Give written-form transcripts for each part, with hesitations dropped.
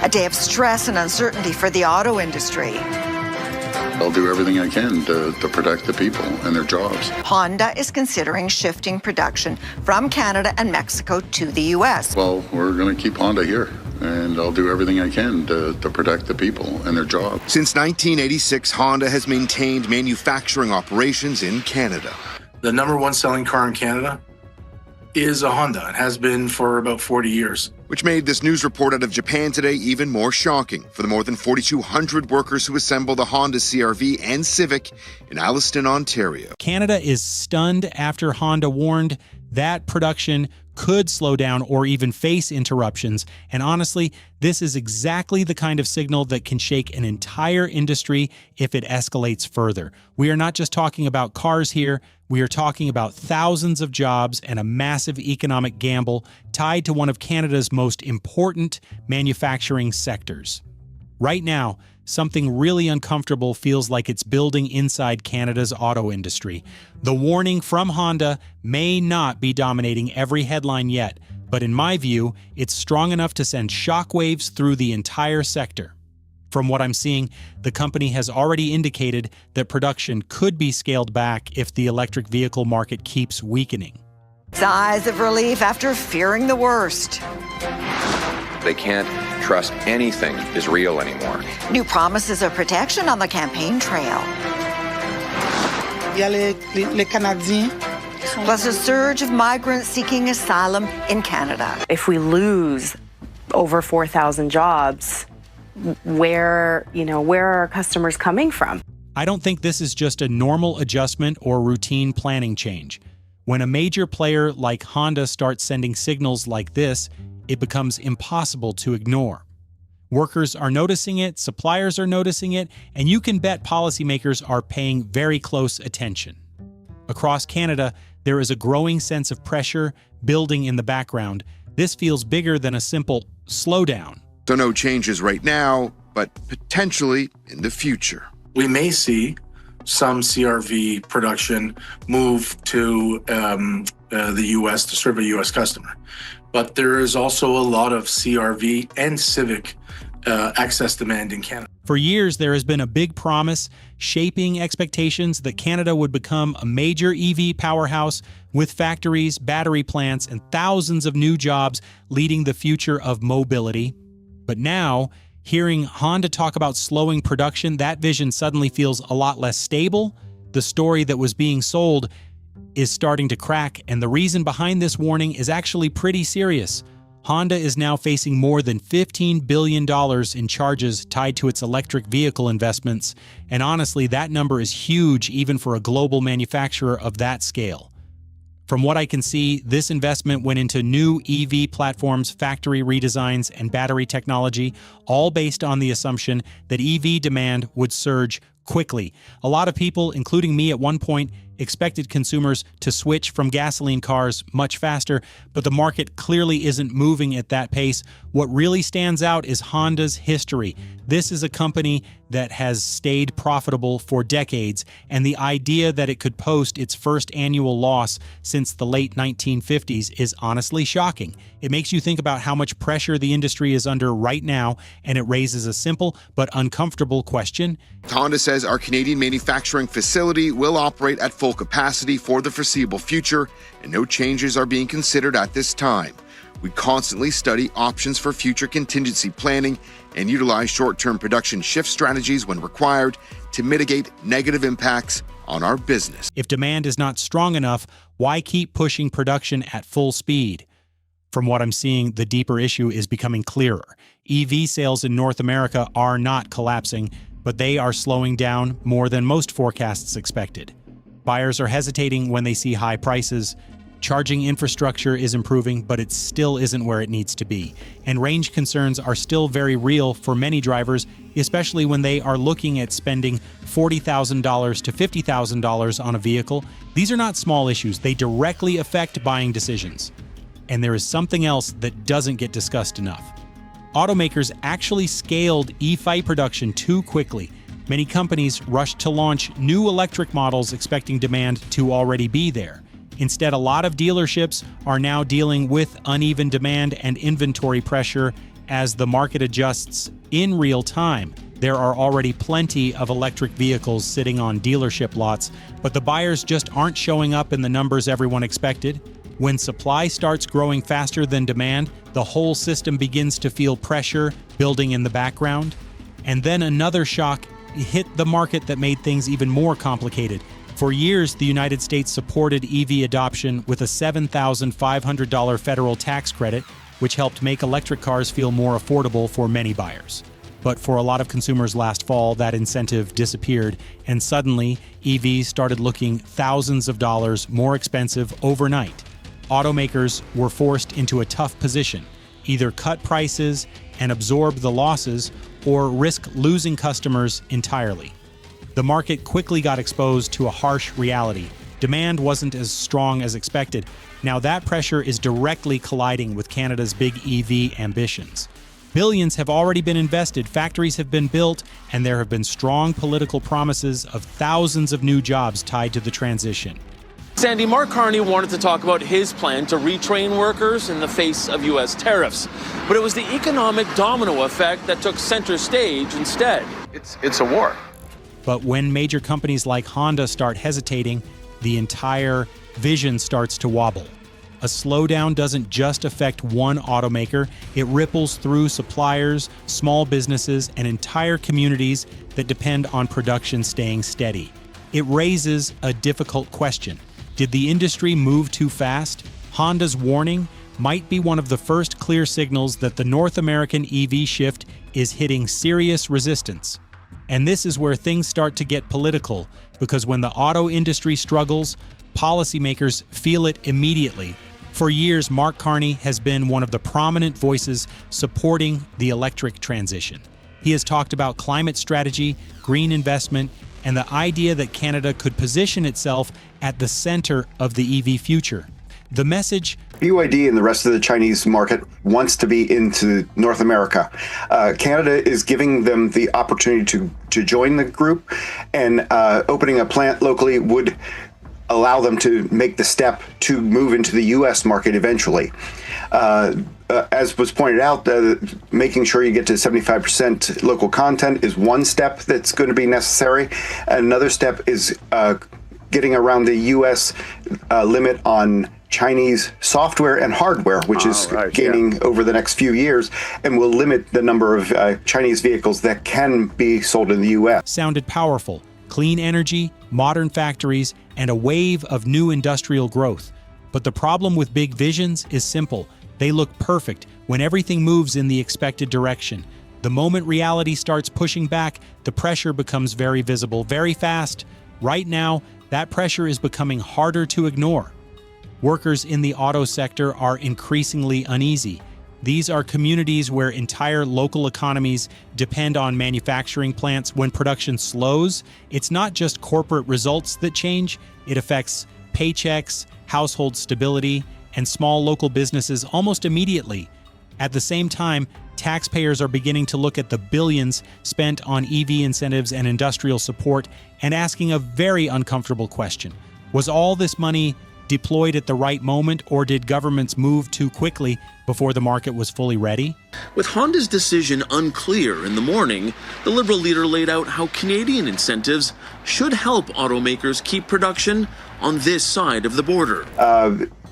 A day of stress and uncertainty for the auto industry. I'll do everything I can to protect the people and their jobs. Honda is considering shifting production from Canada and Mexico to the U.S. Well, we're going to keep Honda here, and I'll do everything I can to protect the people and their jobs. Since 1986, Honda has maintained manufacturing operations in Canada. The number one selling car in Canada is a Honda. It has been for about 40 years. Which made this news report out of Japan today even more shocking for the more than 4,200 workers who assemble the Honda CR-V and Civic in Alliston, Ontario. Canada is stunned after Honda warned that production could slow down or even face interruptions. And honestly, this is exactly the kind of signal that can shake an entire industry if it escalates further. We are not just talking about cars here. We are talking about thousands of jobs and a massive economic gamble tied to one of Canada's most important manufacturing sectors. Right now, something really uncomfortable feels like it's building inside Canada's auto industry. The warning from Honda may not be dominating every headline yet, but in my view, it's strong enough to send shockwaves through the entire sector. From what I'm seeing, the company has already indicated that production could be scaled back if the electric vehicle market keeps weakening. Sighs of relief after fearing the worst. They can't trust anything is real anymore. New promises of protection on the campaign trail. Plus a surge of migrants seeking asylum in Canada. If we lose over 4,000 jobs, where are our customers coming from? I don't think this is just a normal adjustment or routine planning change. When a major player like Honda starts sending signals like this, it becomes impossible to ignore. Workers are noticing it, suppliers are noticing it, and you can bet policymakers are paying very close attention. Across Canada, there is a growing sense of pressure building in the background. This feels bigger than a simple slowdown. So no changes right now, but potentially in the future. We may see some CR-V production move to the U.S. to serve a U.S. customer. But there is also a lot of CR-V and Civic excess demand in Canada. For years, there has been a big promise shaping expectations that Canada would become a major EV powerhouse with factories, battery plants, and thousands of new jobs leading the future of mobility. But now, hearing Honda talk about slowing production, that vision suddenly feels a lot less stable. The story that was being sold is starting to crack, and the reason behind this warning is actually pretty serious. Honda is now facing more than $15 billion in charges tied to its electric vehicle investments, and honestly, that number is huge even for a global manufacturer of that scale. From what I can see, this investment went into new EV platforms, factory redesigns, and battery technology, all based on the assumption that EV demand would surge quickly. A lot of people, including me at one point, expected consumers to switch from gasoline cars much faster, but the market clearly isn't moving at that pace. What really stands out is Honda's history. This is a company that has stayed profitable for decades, and the idea that it could post its first annual loss since the late 1950s is honestly shocking. It makes you think about how much pressure the industry is under right now, and it raises a simple but uncomfortable question. Honda says our Canadian manufacturing facility will operate at full capacity for the foreseeable future, and no changes are being considered at this time. We constantly study options for future contingency planning and utilize short-term production shift strategies when required to mitigate negative impacts on our business. If demand is not strong enough, why keep pushing production at full speed? From what I'm seeing, the deeper issue is becoming clearer. EV sales in North America are not collapsing, but they are slowing down more than most forecasts expected. Buyers are hesitating when they see high prices. Charging infrastructure is improving, but it still isn't where it needs to be. And range concerns are still very real for many drivers, especially when they are looking at spending $40,000 to $50,000 on a vehicle. These are not small issues. They directly affect buying decisions. And there is something else that doesn't get discussed enough. Automakers actually scaled E-Fi production too quickly. Many companies rushed to launch new electric models expecting demand to already be there. Instead, a lot of dealerships are now dealing with uneven demand and inventory pressure as the market adjusts in real time. There are already plenty of electric vehicles sitting on dealership lots, but the buyers just aren't showing up in the numbers everyone expected. When supply starts growing faster than demand, the whole system begins to feel pressure building in the background. And then another shock hit the market that made things even more complicated. For years, the United States supported EV adoption with a $7,500 federal tax credit, which helped make electric cars feel more affordable for many buyers. But for a lot of consumers last fall, that incentive disappeared, and suddenly EVs started looking thousands of dollars more expensive overnight. Automakers were forced into a tough position: either cut prices and absorb the losses, or risk losing customers entirely. The market quickly got exposed to a harsh reality. Demand wasn't as strong as expected. Now that pressure is directly colliding with Canada's big EV ambitions. Billions have already been invested, factories have been built, and there have been strong political promises of thousands of new jobs tied to the transition. Sandy, Mark Carney wanted to talk about his plan to retrain workers in the face of U.S. tariffs. But it was the economic domino effect that took center stage instead. It's a war. But when major companies like Honda start hesitating, the entire vision starts to wobble. A slowdown doesn't just affect one automaker, it ripples through suppliers, small businesses, and entire communities that depend on production staying steady. It raises a difficult question. Did the industry move too fast? Honda's warning might be one of the first clear signals that the North American EV shift is hitting serious resistance. And this is where things start to get political, because when the auto industry struggles, policymakers feel it immediately. For years, Mark Carney has been one of the prominent voices supporting the electric transition. He has talked about climate strategy, green investment, and the idea that Canada could position itself at the center of the EV future. The message: BYD and the rest of the Chinese market wants to be into North America. Canada is giving them the opportunity to join the group, and opening a plant locally would allow them to make the step to move into the U.S. market eventually. As was pointed out, making sure you get to 75% local content is one step that's going to be necessary. Another step is getting around the U.S. Limit on Chinese software and hardware, which is gaining over the next few years, and will limit the number of Chinese vehicles that can be sold in the U.S. Sounded powerful. Clean energy, modern factories, and a wave of new industrial growth. But the problem with big visions is simple. They look perfect when everything moves in the expected direction. The moment reality starts pushing back, the pressure becomes very visible, very fast. Right now, that pressure is becoming harder to ignore. Workers in the auto sector are increasingly uneasy. These are communities where entire local economies depend on manufacturing plants. When production slows, it's not just corporate results that change, it affects paychecks, household stability, and small local businesses almost immediately. At the same time, taxpayers are beginning to look at the billions spent on EV incentives and industrial support and asking a very uncomfortable question. Was all this money deployed at the right moment, or did governments move too quickly before the market was fully ready? With Honda's decision unclear in the morning, the Liberal leader laid out how Canadian incentives should help automakers keep production on this side of the border.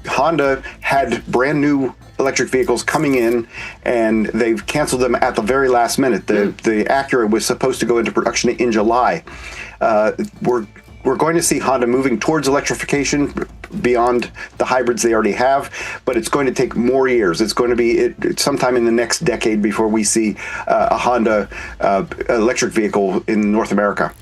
Honda had brand new electric vehicles coming in, and they've canceled them at the very last minute. The Acura was supposed to go into production in July. We're going to see Honda moving towards electrification beyond the hybrids they already have, but it's going to take more years. It's going to be sometime in the next decade before we see a Honda electric vehicle in North America.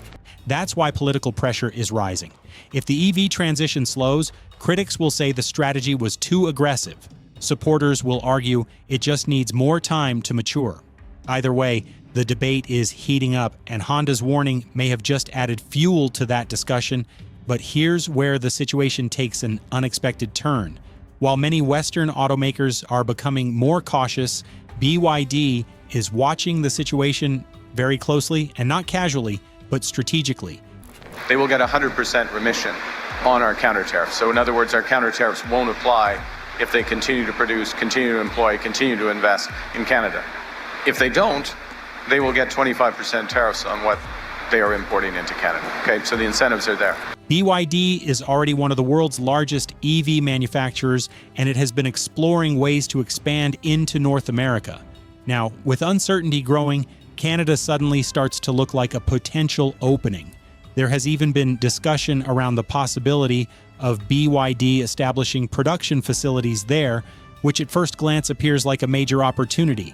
That's why political pressure is rising. If the EV transition slows, critics will say the strategy was too aggressive. Supporters will argue it just needs more time to mature. Either way, the debate is heating up, and Honda's warning may have just added fuel to that discussion. But here's where the situation takes an unexpected turn. While many Western automakers are becoming more cautious, BYD is watching the situation very closely, and not casually, but strategically. They will get 100% remission on our counter tariffs. So in other words, our counter tariffs won't apply if they continue to produce, continue to employ, continue to invest in Canada. If they don't, they will get 25% tariffs on what they are importing into Canada. Okay, so the incentives are there. BYD is already one of the world's largest EV manufacturers, and it has been exploring ways to expand into North America. Now, with uncertainty growing, Canada suddenly starts to look like a potential opening. There has even been discussion around the possibility of BYD establishing production facilities there, which at first glance appears like a major opportunity.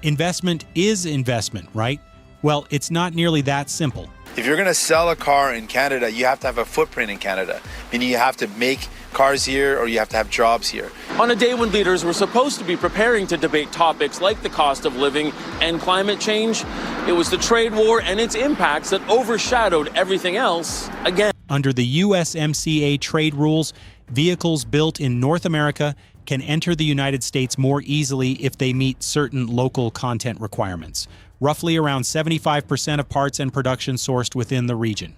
Investment is investment, right? Well, it's not nearly that simple. If you're going to sell a car in Canada, you have to have a footprint in Canada, meaning you have to make cars here or you have to have jobs here. On a day when leaders were supposed to be preparing to debate topics like the cost of living and climate change, it was the trade war and its impacts that overshadowed everything else again. Under the USMCA trade rules, vehicles built in North America can enter the United States more easily if they meet certain local content requirements. Roughly around 75% of parts and production sourced within the region.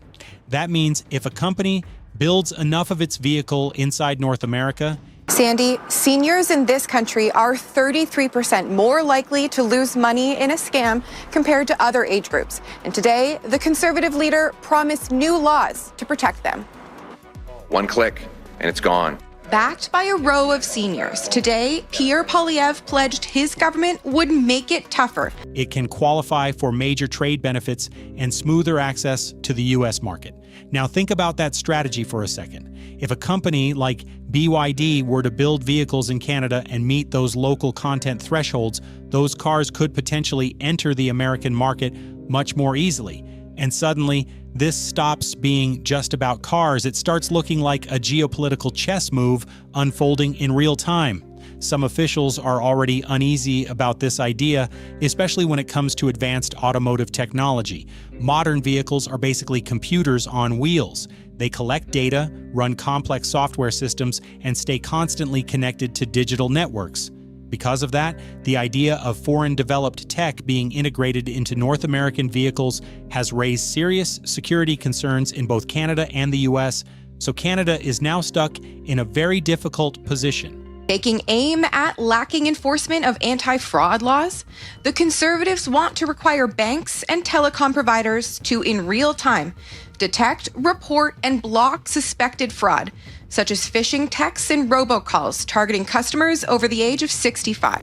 That means if a company builds enough of its vehicle inside North America, Sandy, seniors in this country are 33% more likely to lose money in a scam compared to other age groups. And today, the Conservative leader promised new laws to protect them. One click, and it's gone. Backed by a row of seniors, today, Pierre Poilievre pledged his government would make it tougher. It can qualify for major trade benefits and smoother access to the U.S. market. Now think about that strategy for a second. If a company like BYD were to build vehicles in Canada and meet those local content thresholds, those cars could potentially enter the American market much more easily. And suddenly, this stops being just about cars. It starts looking like a geopolitical chess move unfolding in real time. Some officials are already uneasy about this idea, especially when it comes to advanced automotive technology. Modern vehicles are basically computers on wheels. They collect data, run complex software systems, and stay constantly connected to digital networks. Because of that, the idea of foreign-developed tech being integrated into North American vehicles has raised serious security concerns in both Canada and the U.S., so Canada is now stuck in a very difficult position. Taking aim at lacking enforcement of anti-fraud laws, the Conservatives want to require banks and telecom providers to, in real time, detect, report, and block suspected fraud, such as phishing texts and robocalls targeting customers over the age of 65.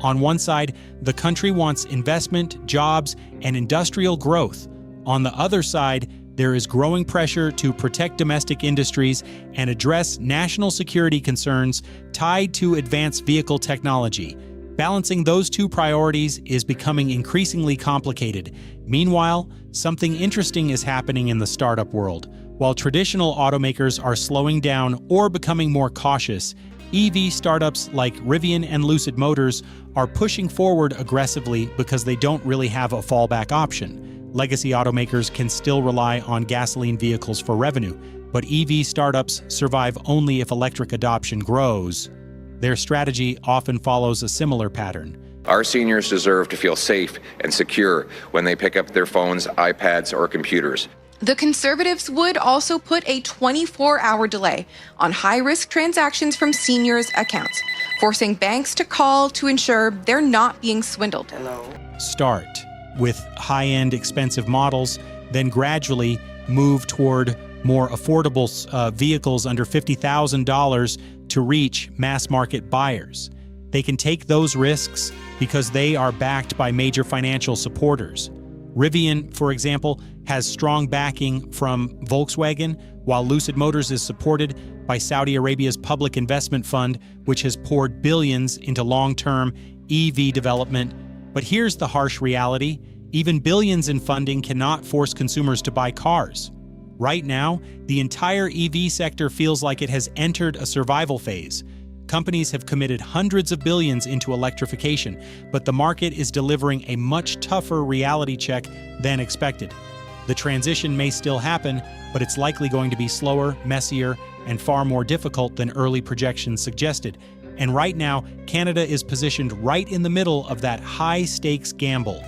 On one side, the country wants investment, jobs, and industrial growth. On the other side, there is growing pressure to protect domestic industries and address national security concerns tied to advanced vehicle technology. Balancing those two priorities is becoming increasingly complicated. Meanwhile, something interesting is happening in the startup world. While traditional automakers are slowing down or becoming more cautious, EV startups like Rivian and Lucid Motors are pushing forward aggressively because they don't really have a fallback option. Legacy automakers can still rely on gasoline vehicles for revenue, but EV startups survive only if electric adoption grows. Their strategy often follows a similar pattern. Our seniors deserve to feel safe and secure when they pick up their phones, iPads, or computers. The Conservatives would also put a 24-hour delay on high-risk transactions from seniors' accounts, forcing banks to call to ensure they're not being swindled. Start with high-end expensive models, then gradually move toward more affordable vehicles under $50,000 to reach mass-market buyers. They can take those risks because they are backed by major financial supporters. Rivian, for example, has strong backing from Volkswagen, while Lucid Motors is supported by Saudi Arabia's Public Investment Fund, which has poured billions into long-term EV development. But here's the harsh reality. Even billions in funding cannot force consumers to buy cars. Right now, the entire EV sector feels like it has entered a survival phase. Companies have committed hundreds of billions into electrification, but the market is delivering a much tougher reality check than expected. The transition may still happen, but it's likely going to be slower, messier, and far more difficult than early projections suggested. And right now, Canada is positioned right in the middle of that high-stakes gamble.